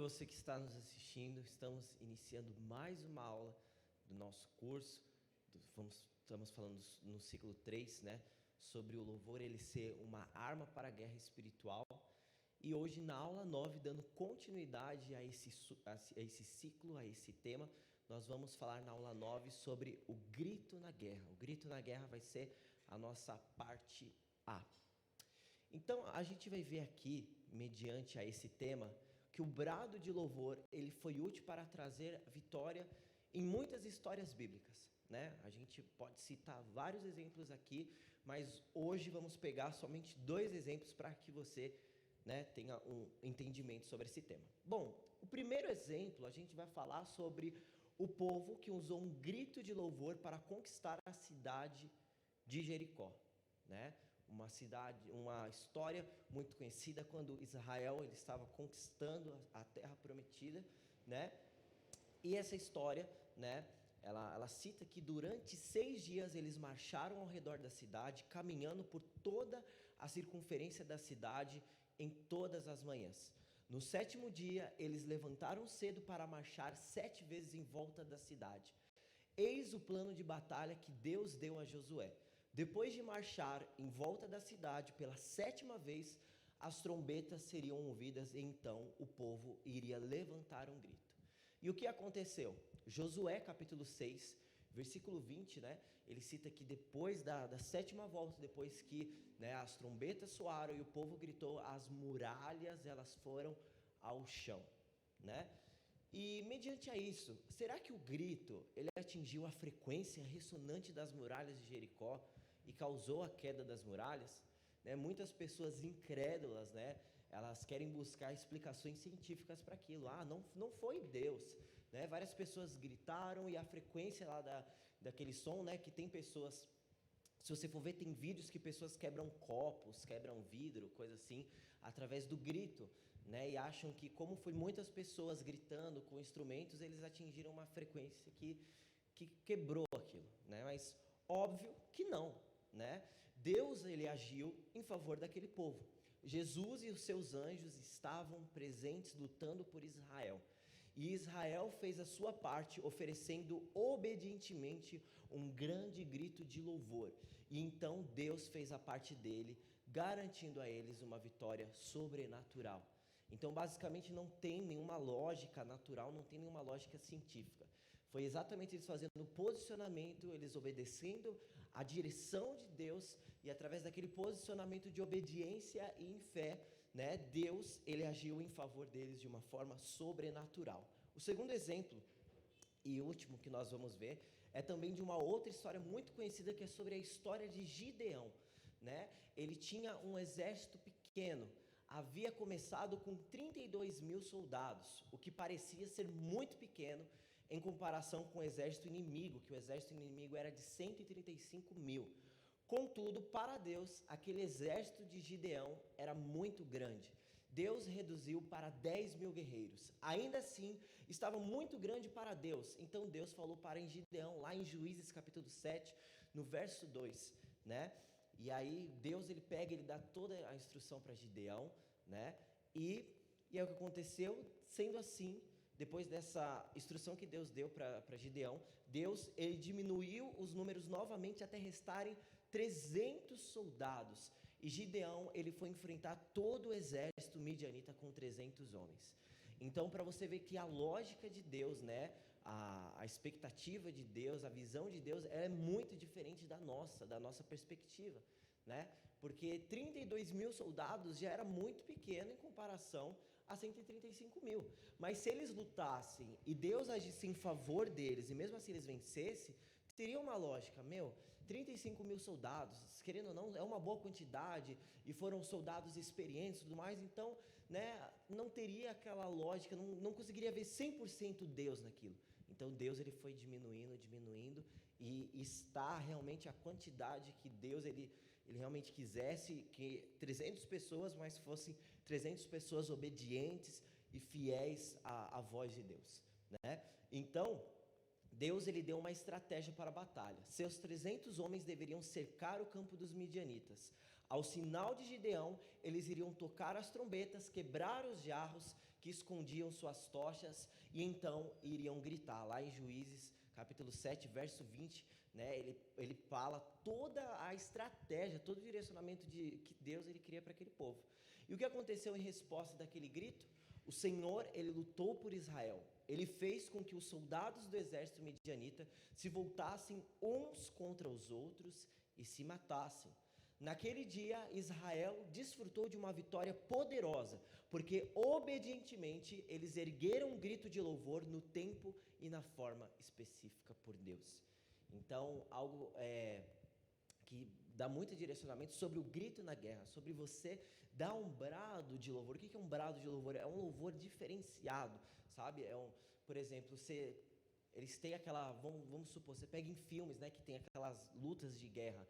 você que está nos assistindo. Estamos iniciando mais uma aula do nosso curso. Estamos falando no ciclo 3, né? Sobre o louvor, ele ser uma arma para a guerra espiritual. E hoje, na aula 9, dando continuidade a esse ciclo, a esse tema, nós vamos falar na aula 9 sobre o grito na guerra. O grito na guerra vai ser a nossa parte A. Então, a gente vai ver aqui, mediante a esse tema, que o brado de louvor, ele foi útil para trazer vitória em muitas histórias bíblicas, né? A gente pode citar vários exemplos aqui, mas hoje vamos pegar somente 2 exemplos para que você, né, tenha um entendimento sobre esse tema. Bom, o primeiro exemplo, a gente vai falar sobre o povo que usou um grito de louvor para conquistar a cidade de Jericó, né? Uma história muito conhecida quando Israel ele estava conquistando a terra prometida, né? E essa história, né? Ela cita que durante 6 dias eles marcharam ao redor da cidade, caminhando por toda a circunferência da cidade em todas as manhãs. No 7º dia, eles levantaram cedo para marchar 7 vezes em volta da cidade. Eis o plano de batalha que Deus deu a Josué. Depois de marchar em volta da cidade pela 7ª vez, as trombetas seriam ouvidas e então o povo iria levantar um grito. E o que aconteceu? Josué capítulo 6, versículo 20, né? Ele cita que depois da 7ª volta, depois que, né, as trombetas soaram e o povo gritou, as muralhas elas foram ao chão, né? E mediante a isso, será que o grito ele atingiu a frequência ressonante das muralhas de Jericó e causou a queda das muralhas? Né? Muitas pessoas incrédulas, né? Elas querem buscar explicações científicas para aquilo. Não foi Deus, né? Várias pessoas gritaram e a frequência lá daquele som, né? Que tem pessoas, se você for ver, tem vídeos que pessoas quebram copos, quebram vidro, coisa assim, através do grito, né? E acham que como foi muitas pessoas gritando com instrumentos, eles atingiram uma frequência que quebrou aquilo, né? Mas óbvio que não, né? Deus ele agiu em favor daquele povo. Jesus e os seus anjos estavam presentes lutando por Israel. E Israel fez a sua parte, oferecendo obedientemente um grande grito de louvor. E então Deus fez a parte dele, garantindo a eles uma vitória sobrenatural. Então, basicamente, não tem nenhuma lógica natural, não tem nenhuma lógica científica. Foi exatamente eles fazendo o posicionamento, eles obedecendo a direção de Deus, e através daquele posicionamento de obediência e em fé, né, Deus ele agiu em favor deles de uma forma sobrenatural. O segundo exemplo e último que nós vamos ver é também de uma outra história muito conhecida, que é sobre a história de Gideão, né? Ele tinha um exército pequeno, havia começado com 32.000 soldados, o que parecia ser muito pequeno em comparação com o exército inimigo, que o exército inimigo era de 135.000. Contudo, para Deus, aquele exército de Gideão era muito grande. Deus reduziu para 10.000 guerreiros. Ainda assim, estava muito grande para Deus. Então Deus falou para Gideão, lá em Juízes capítulo 7, no verso 2, né? E aí Deus ele pega, ele dá toda a instrução para Gideão, né? E é o que aconteceu. Sendo assim, depois dessa instrução que Deus deu para Gideão, Deus ele diminuiu os números novamente até restarem 300 soldados. E Gideão ele foi enfrentar todo o exército midianita com 300 homens. Então, para você ver que a lógica de Deus, né, a expectativa de Deus, a visão de Deus, ela é muito diferente da nossa perspectiva, né? Porque 32.000 soldados já era muito pequeno em comparação a 135.000. Mas se eles lutassem e Deus agisse em favor deles, e mesmo assim eles vencessem, teria uma lógica, 35.000 soldados, querendo ou não, é uma boa quantidade, e foram soldados experientes e tudo mais, então, né, não teria aquela lógica, não conseguiria ver 100% Deus naquilo. Então Deus ele foi diminuindo, e está realmente a quantidade que Deus ele realmente quisesse, que 300 pessoas, mas fossem 300 pessoas obedientes e fiéis à voz de Deus, né? Então, Deus ele deu uma estratégia para a batalha. Seus 300 homens deveriam cercar o campo dos midianitas. Ao sinal de Gideão, eles iriam tocar as trombetas, quebrar os jarros que escondiam suas tochas e então iriam gritar. Lá em Juízes, capítulo 7, verso 20, né, ele fala toda a estratégia, todo o direcionamento que Deus ele queria para aquele povo. E o que aconteceu em resposta daquele grito? O Senhor, ele lutou por Israel. Ele fez com que os soldados do exército midianita se voltassem uns contra os outros e se matassem. Naquele dia, Israel desfrutou de uma vitória poderosa, porque obedientemente eles ergueram um grito de louvor no tempo e na forma específica por Deus. Então, algo que dá muito direcionamento sobre o grito na guerra, sobre você dar um brado de louvor. O que é um brado de louvor? É um louvor diferenciado, sabe? Por exemplo, eles têm aquela, vamos supor, você pega em filmes, né, que tem aquelas lutas de guerra.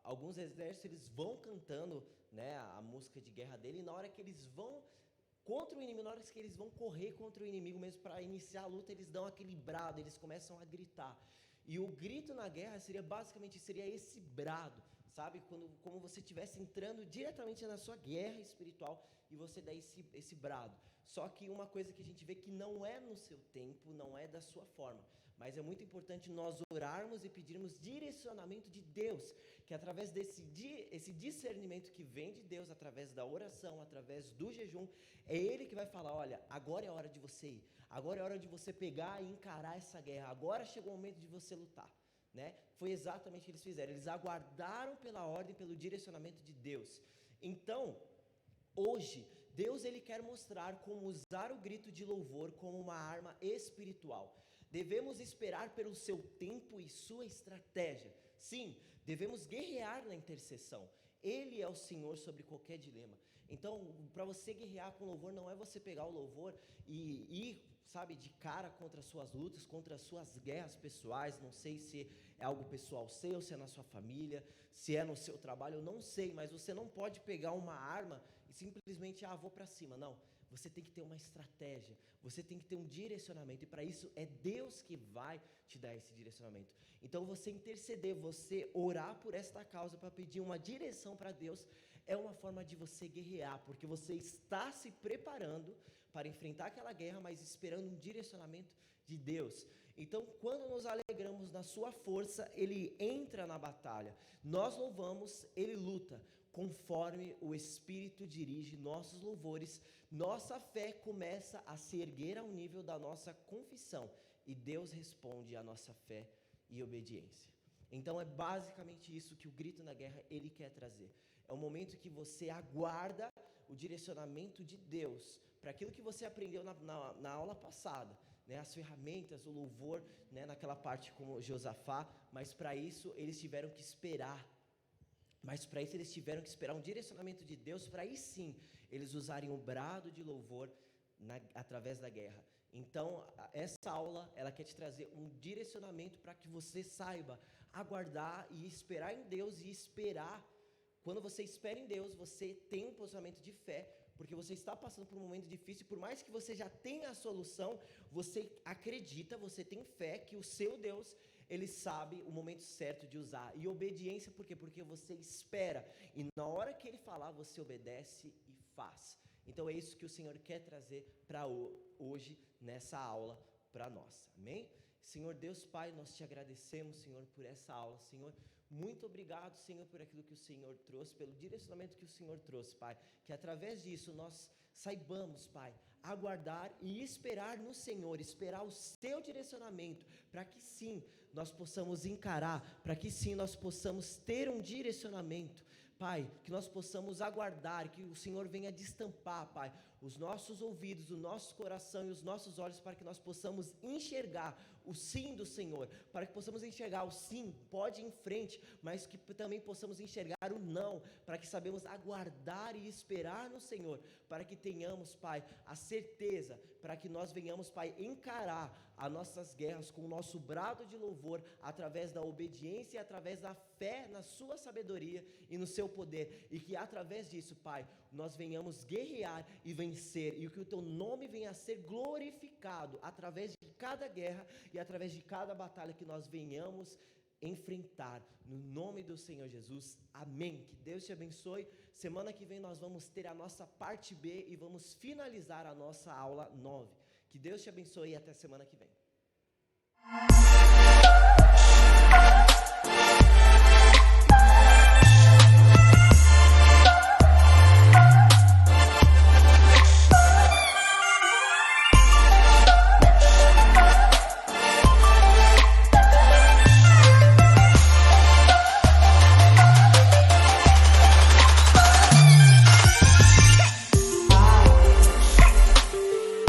Alguns exércitos eles vão cantando, né, a música de guerra dele, e na hora que eles vão contra o inimigo, na hora que eles vão correr contra o inimigo mesmo para iniciar a luta, eles dão aquele brado, eles começam a gritar. E o grito na guerra seria esse brado, sabe? Como você estivesse entrando diretamente na sua guerra espiritual e você dá esse brado. Só que uma coisa que a gente vê que não é no seu tempo, não é da sua forma. Mas é muito importante nós orarmos e pedirmos direcionamento de Deus, que através esse discernimento que vem de Deus, através da oração, através do jejum, é Ele que vai falar, olha, agora é a hora de você ir, agora é a hora de você pegar e encarar essa guerra, agora chegou o momento de você lutar, né? Foi exatamente o que eles fizeram, eles aguardaram pela ordem, pelo direcionamento de Deus. Então, hoje, Deus ele quer mostrar como usar o grito de louvor como uma arma espiritual. Devemos esperar pelo seu tempo e sua estratégia. Sim, devemos guerrear na intercessão. Ele é o Senhor sobre qualquer dilema. Então, para você guerrear com louvor, não é você pegar o louvor e ir, sabe, de cara contra as suas lutas, contra as suas guerras pessoais. Não sei se é algo pessoal seu, se é na sua família, se é no seu trabalho, eu não sei. Mas você não pode pegar uma arma e simplesmente, vou para cima. Não. Você tem que ter uma estratégia, você tem que ter um direcionamento, e para isso é Deus que vai te dar esse direcionamento. Então você interceder, você orar por esta causa, para pedir uma direção para Deus, é uma forma de você guerrear, porque você está se preparando para enfrentar aquela guerra, mas esperando um direcionamento de Deus. Então, quando nos alegramos na sua força, Ele entra na batalha. Nós louvamos, Ele luta. Conforme o Espírito dirige nossos louvores, nossa fé começa a se erguer ao nível da nossa confissão, e Deus responde à nossa fé e obediência. Então é basicamente isso que o grito na guerra ele quer trazer. É o momento que você aguarda o direcionamento de Deus para aquilo que você aprendeu na aula passada, né, as ferramentas, o louvor, né, naquela parte como Josafá, mas para isso eles tiveram que esperar. Mas para isso eles tiveram que esperar um direcionamento de Deus, para aí sim eles usarem o brado de louvor através da guerra. Então, essa aula, ela quer te trazer um direcionamento para que você saiba aguardar e esperar em Deus e esperar. Quando você espera em Deus, você tem um posicionamento de fé, porque você está passando por um momento difícil, por mais que você já tenha a solução, você acredita, você tem fé que o seu Deus, Ele sabe o momento certo de usar. E obediência, por quê? Porque você espera, e na hora que Ele falar, você obedece e faz. Então é isso que o Senhor quer trazer para hoje, nessa aula, para nós, amém? Senhor Deus Pai, nós te agradecemos, Senhor, por essa aula, Senhor. Muito obrigado, Senhor, por aquilo que o Senhor trouxe, pelo direcionamento que o Senhor trouxe, Pai. Que através disso nós saibamos, Pai, aguardar e esperar no Senhor, esperar o seu direcionamento, para que sim, nós possamos encarar, para que sim, nós possamos ter um direcionamento, Pai, que nós possamos aguardar, que o Senhor venha destampar, Pai, os nossos ouvidos, o nosso coração e os nossos olhos, para que nós possamos enxergar o sim do Senhor, para que possamos enxergar o sim, pode ir em frente, mas que também possamos enxergar o não, para que sabemos aguardar e esperar no Senhor, para que tenhamos, Pai, a certeza, para que nós venhamos, Pai, encarar as nossas guerras com o nosso brado de louvor, através da obediência e através da fé na sua sabedoria e no seu poder, e que através disso, Pai, nós venhamos guerrear e vencer, e que o teu nome venha a ser glorificado através de cada guerra e através de cada batalha que nós venhamos enfrentar, no nome do Senhor Jesus, amém. Que Deus te abençoe. Semana que vem nós vamos ter a nossa parte B e vamos finalizar a nossa aula 9. Que Deus te abençoe e até semana que vem.